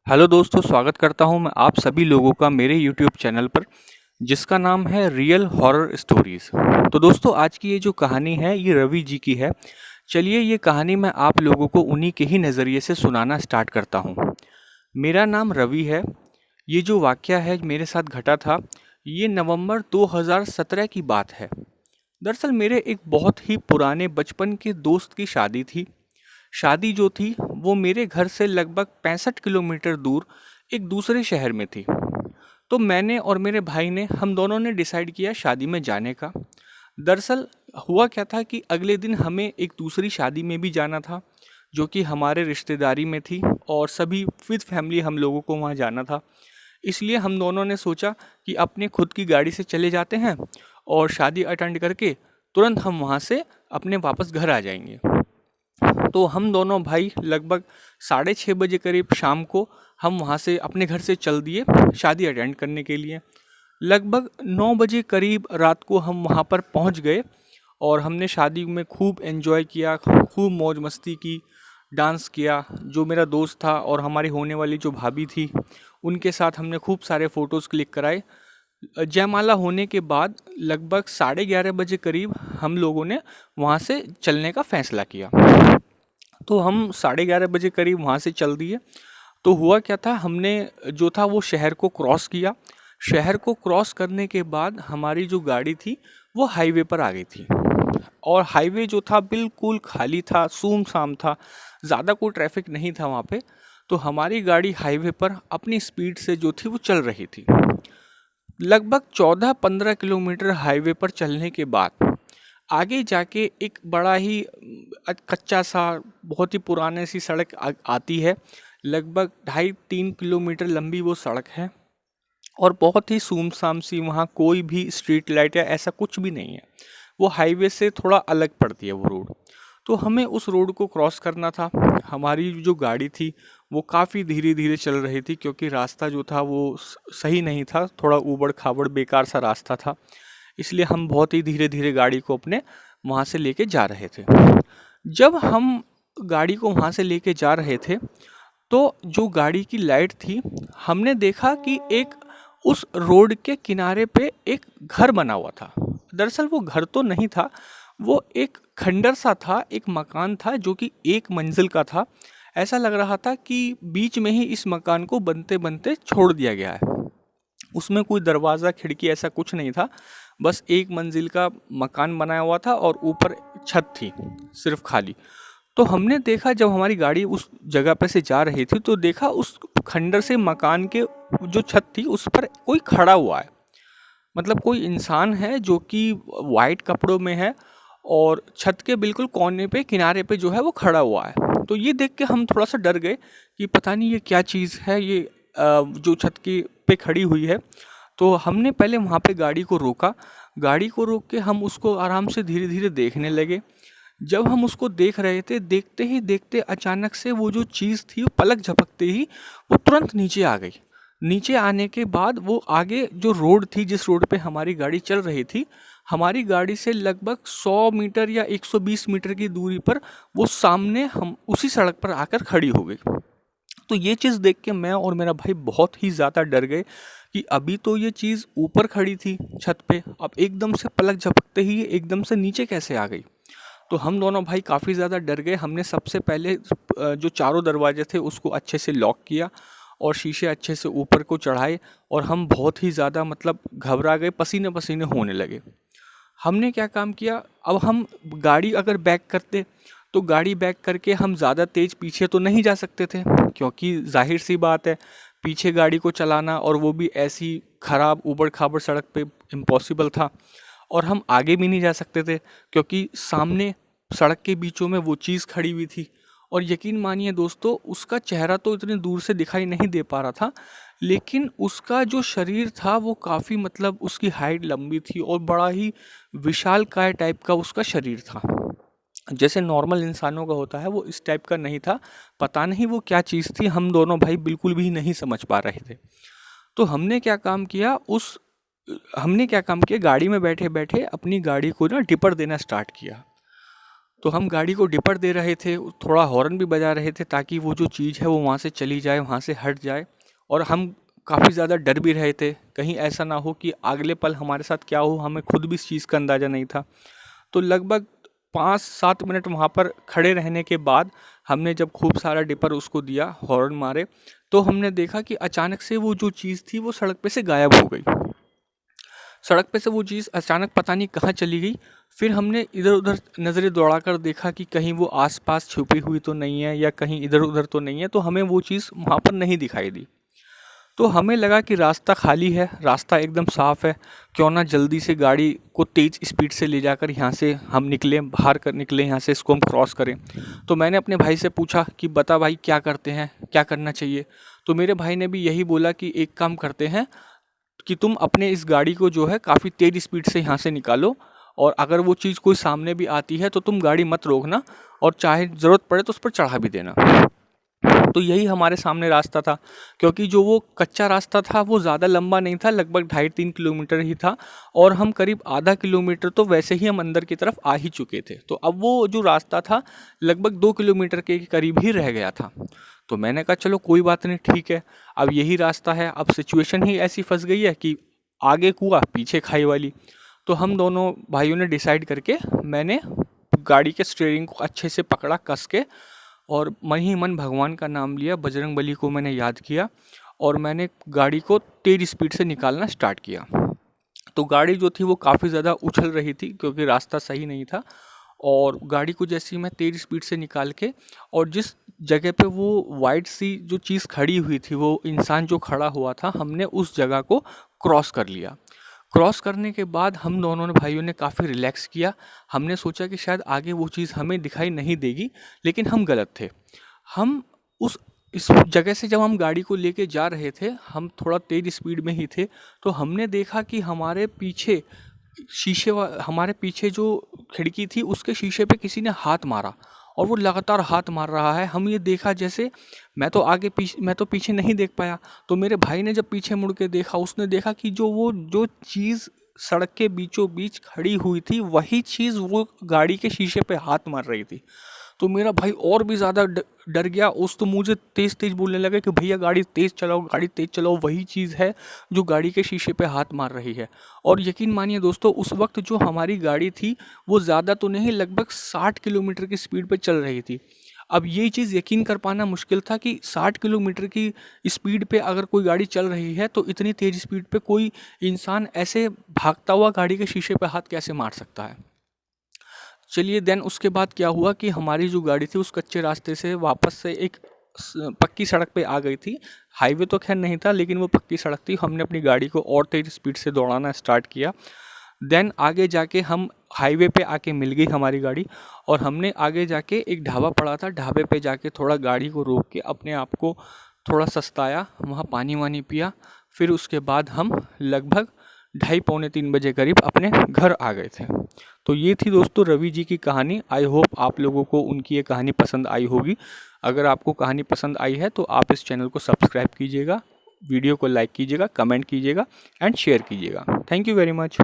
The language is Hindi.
हेलो दोस्तों, स्वागत करता हूं मैं आप सभी लोगों का मेरे यूट्यूब चैनल पर जिसका नाम है रियल हॉरर स्टोरीज। तो दोस्तों, आज की ये जो कहानी है ये रवि जी की है। चलिए, ये कहानी मैं आप लोगों को उन्हीं के ही नज़रिए से सुनाना स्टार्ट करता हूं। मेरा नाम रवि है। ये जो वाकया है मेरे साथ घटा था, ये नवंबर 2017 की बात है। दरअसल मेरे एक बहुत ही पुराने बचपन के दोस्त की शादी थी। शादी जो थी वो मेरे घर से लगभग 65 किलोमीटर दूर एक दूसरे शहर में थी। तो मैंने और मेरे भाई ने हम दोनों ने डिसाइड किया शादी में जाने का। दरअसल हुआ क्या था कि अगले दिन हमें एक दूसरी शादी में भी जाना था, जो कि हमारे रिश्तेदारी में थी, और सभी विद फैमिली हम लोगों को वहाँ जाना था। इसलिए हम दोनों ने सोचा कि अपने खुद की गाड़ी से चले जाते हैं और शादी अटेंड करके तुरंत हम वहाँ से अपने वापस घर आ जाएंगे। तो हम दोनों भाई लगभग 6:30 बजे करीब शाम को हम वहाँ से अपने घर से चल दिए शादी अटेंड करने के लिए। लगभग 9 बजे करीब रात को हम वहाँ पर पहुँच गए और हमने शादी में खूब एंजॉय किया, खूब मौज मस्ती की, डांस किया। जो मेरा दोस्त था और हमारी होने वाली जो भाभी थी, उनके साथ हमने खूब सारे फ़ोटोज़ क्लिक कराए। जयमाला होने के बाद लगभग 11:30 बजे करीब हम लोगों ने वहाँ से चलने का फैसला किया। तो हम 11:30 बजे करीब वहाँ से चल दिए। तो हुआ क्या था, हमने जो था वो शहर को क्रॉस किया। शहर को क्रॉस करने के बाद हमारी जो गाड़ी थी वो हाईवे पर आ गई थी, और हाईवे जो था बिल्कुल खाली था, सुमसाम था, ज़्यादा कोई ट्रैफिक नहीं था वहाँ पे। तो हमारी गाड़ी हाईवे पर अपनी स्पीड से जो थी वो चल रही थी। लगभग 14-15 किलोमीटर हाईवे पर चलने के बाद आगे जाके एक बड़ा ही कच्चा सा, बहुत ही पुराने सी सड़क आती है। लगभग 2.5-3 किलोमीटर लंबी वो सड़क है, और बहुत ही सुमसाम सी, वहाँ कोई भी स्ट्रीट लाइट या ऐसा कुछ भी नहीं है। वो हाईवे से थोड़ा अलग पड़ती है वो रोड। तो हमें उस रोड को क्रॉस करना था। हमारी जो गाड़ी थी वो काफ़ी धीरे धीरे चल रही थी, क्योंकि रास्ता जो था वो सही नहीं था, थोड़ा ऊबड़ खाबड़ बेकार सा रास्ता था। इसलिए हम बहुत ही धीरे धीरे गाड़ी को अपने वहाँ से लेके जा रहे थे। जब हम गाड़ी को वहाँ से लेके जा रहे थे, तो जो गाड़ी की लाइट थी, हमने देखा कि एक उस रोड के किनारे पे एक घर बना हुआ था। दरअसल वो घर तो नहीं था, वो एक खंडर सा था, एक मकान था जो कि एक मंजिल का था। ऐसा लग रहा था कि बीच में ही इस मकान को बनते बनते छोड़ दिया गया है। उसमें कोई दरवाज़ा खिड़की ऐसा कुछ नहीं था, बस एक मंजिल का मकान बनाया हुआ था और ऊपर छत थी, सिर्फ खाली। तो हमने देखा, जब हमारी गाड़ी उस जगह पे से जा रही थी, तो देखा उस खंडर से मकान के जो छत थी उस पर कोई खड़ा हुआ है। मतलब कोई इंसान है जो कि वाइट कपड़ों में है, और छत के बिल्कुल कोने पे, किनारे पे जो है वो खड़ा हुआ है। तो ये देख के हम थोड़ा सा डर गए कि पता नहीं ये क्या चीज़ है, ये जो छत की पे खड़ी हुई है। तो हमने पहले वहाँ पे गाड़ी को रोका। गाड़ी को रोक के हम उसको आराम से धीरे धीरे देखने लगे। जब हम उसको देख रहे थे, देखते ही देखते अचानक से वो जो चीज़ थी वो पलक झपकते ही वो तुरंत नीचे आ गई। नीचे आने के बाद वो आगे जो रोड थी, जिस रोड पे हमारी गाड़ी चल रही थी, हमारी गाड़ी से लगभग 100 मीटर या 120 मीटर की दूरी पर वो सामने हम उसी सड़क पर आकर खड़ी हो गई। तो ये चीज़ देख के मैं और मेरा भाई बहुत ही ज़्यादा डर गए कि अभी तो ये चीज़ ऊपर खड़ी थी छत पे, अब एकदम से पलक झपकते ही ये एकदम से नीचे कैसे आ गई। तो हम दोनों भाई काफ़ी ज़्यादा डर गए। हमने सबसे पहले जो चारों दरवाजे थे उसको अच्छे से लॉक किया और शीशे अच्छे से ऊपर को चढ़ाए, और हम बहुत ही ज़्यादा मतलब घबरा गए, पसीने पसीने होने लगे। हमने क्या काम किया, अब हम गाड़ी अगर बैक करते तो गाड़ी बैक करके हम ज़्यादा तेज़ पीछे तो नहीं जा सकते थे, क्योंकि जाहिर सी बात है पीछे गाड़ी को चलाना, और वो भी ऐसी ख़राब ऊबड़ खाबड़ सड़क पे, इम्पॉसिबल था। और हम आगे भी नहीं जा सकते थे, क्योंकि सामने सड़क के बीचों में वो चीज़ खड़ी हुई थी। और यकीन मानिए दोस्तों, उसका चेहरा तो इतनी दूर से दिखाई नहीं दे पा रहा था, लेकिन उसका जो शरीर था वो काफ़ी, मतलब उसकी हाइट लंबी थी और बड़ा ही विशालकाय टाइप का उसका शरीर था। जैसे नॉर्मल इंसानों का होता है, वो इस टाइप का नहीं था। पता नहीं वो क्या चीज़ थी, हम दोनों भाई बिल्कुल भी नहीं समझ पा रहे थे। तो हमने क्या काम किया, गाड़ी में बैठे बैठे अपनी गाड़ी को ना टिपर देना स्टार्ट किया। तो हम गाड़ी को डिपर दे रहे थे, थोड़ा हॉर्न भी बजा रहे थे ताकि वो जो चीज़ है वो वहाँ से चली जाए, वहाँ से हट जाए। और हम काफ़ी ज़्यादा डर भी रहे थे, कहीं ऐसा ना हो कि अगले पल हमारे साथ क्या हो, हमें खुद भी इस चीज़ का अंदाज़ा नहीं था। तो लगभग 5-7 मिनट वहाँ पर खड़े रहने के बाद हमने जब खूब सारा डिपर उसको दिया, हॉर्न मारे, तो हमने देखा कि अचानक से वो जो चीज़ थी वो सड़क पे से गायब हो गई। सड़क पे से वो चीज़ अचानक पता नहीं कहाँ चली गई। फिर हमने इधर उधर नज़रें दौड़ा कर देखा कि कहीं वो आसपास छुपी हुई तो नहीं है या कहीं इधर उधर तो नहीं है, तो हमें वो चीज़ वहाँ पर नहीं दिखाई दी। तो हमें लगा कि रास्ता खाली है, रास्ता एकदम साफ़ है, क्यों ना जल्दी से गाड़ी को तेज़ स्पीड से ले जाकर यहाँ से हम निकलें, बाहर कर निकलें यहाँ से, इसको हम क्रॉस करें। तो मैंने अपने भाई से पूछा कि बता भाई क्या करते हैं, क्या करना चाहिए। तो मेरे भाई ने भी यही बोला कि एक काम करते हैं कि तुम अपने इस गाड़ी को जो है काफ़ी तेज़ स्पीड से यहाँ से निकालो, और अगर वो चीज़ कोई सामने भी आती है तो तुम गाड़ी मत रोकना, और चाहे ज़रूरत पड़े तो उस पर चढ़ा भी देना। तो यही हमारे सामने रास्ता था, क्योंकि जो वो कच्चा रास्ता था वो ज़्यादा लंबा नहीं था, लगभग 2.5-3 किलोमीटर ही था, और हम करीब आधा किलोमीटर तो वैसे ही हम अंदर की तरफ आ ही चुके थे। तो अब वो जो रास्ता था लगभग 2 किलोमीटर के करीब ही रह गया था। तो मैंने कहा चलो कोई बात नहीं, ठीक है, अब यही रास्ता है। अब सिचुएशन ही ऐसी फंस गई है कि आगे कुआं पीछे खाई वाली। तो हम दोनों भाइयों ने डिसाइड करके, मैंने गाड़ी के स्टीयरिंग को अच्छे से पकड़ा कस के, और मन ही मन भगवान का नाम लिया, बजरंगबली को मैंने याद किया, और मैंने गाड़ी को तेज़ स्पीड से निकालना स्टार्ट किया। तो गाड़ी जो थी वो काफ़ी ज़्यादा उछल रही थी क्योंकि रास्ता सही नहीं था, और गाड़ी को जैसे ही मैं तेज़ स्पीड से निकाल के, और जिस जगह पे वो वाइट सी जो चीज़ खड़ी हुई थी, वो इंसान जो खड़ा हुआ था, हमने उस जगह को क्रॉस कर लिया। क्रॉस करने के बाद हम दोनों ने भाइयों ने काफ़ी रिलैक्स किया। हमने सोचा कि शायद आगे वो चीज़ हमें दिखाई नहीं देगी, लेकिन हम गलत थे। हम उस इस जगह से जब हम गाड़ी को लेके जा रहे थे, हम थोड़ा तेज़ स्पीड में ही थे, तो हमने देखा कि हमारे पीछे हमारे पीछे जो खिड़की थी उसके शीशे पे किसी ने हाथ मारा, और वो लगातार हाथ मार रहा है। हम ये देखा, जैसे मैं तो पीछे नहीं देख पाया। तो मेरे भाई ने जब पीछे मुड़ के देखा, उसने देखा कि जो चीज़ सड़क के बीचों बीच खड़ी हुई थी, वही चीज़ वो गाड़ी के शीशे पे हाथ मार रही थी। तो मेरा भाई और भी ज़्यादा डर गया। उस तो मुझे तेज़ तेज़ बोलने लगा कि भैया गाड़ी तेज़ चलाओ, गाड़ी तेज़ चलाओ, वही चीज़ है जो गाड़ी के शीशे पे हाथ मार रही है। और यकीन मानिए दोस्तों, उस वक्त जो हमारी गाड़ी थी वो ज़्यादा तो नहीं, लगभग 60 किलोमीटर की स्पीड पे चल रही थी। अब ये चीज़ यकीन कर पाना मुश्किल था कि 60 किलोमीटर की स्पीड पे अगर कोई गाड़ी चल रही है, तो इतनी तेज़ स्पीड पे कोई इंसान ऐसे भागता हुआ गाड़ी के शीशे पे हाथ कैसे मार सकता है। चलिए देन उसके बाद क्या हुआ कि हमारी जो गाड़ी थी उस कच्चे रास्ते से वापस से एक पक्की सड़क पे आ गई थी। हाईवे तो खैर नहीं था, लेकिन वो पक्की सड़क थी। हमने अपनी गाड़ी को और तेज़ स्पीड से दौड़ाना स्टार्ट किया। देन आगे जाके हम हाईवे पे आके मिल गई हमारी गाड़ी, और हमने आगे जाके एक ढाबा पड़ा था, ढाबे पे जाके थोड़ा गाड़ी को रोक के अपने आप को थोड़ा सस्ताया, वहाँ पानी वानी पिया। फिर उसके बाद हम लगभग 2:30-3 बजे करीब अपने घर आ गए थे। तो ये थी दोस्तों रवि जी की कहानी। आई होप आप लोगों को उनकी ये कहानी पसंद आई होगी। अगर आपको कहानी पसंद आई है तो आप इस चैनल को सब्सक्राइब कीजिएगा, वीडियो को लाइक कीजिएगा, कमेंट कीजिएगा एंड शेयर कीजिएगा। Thank you very much.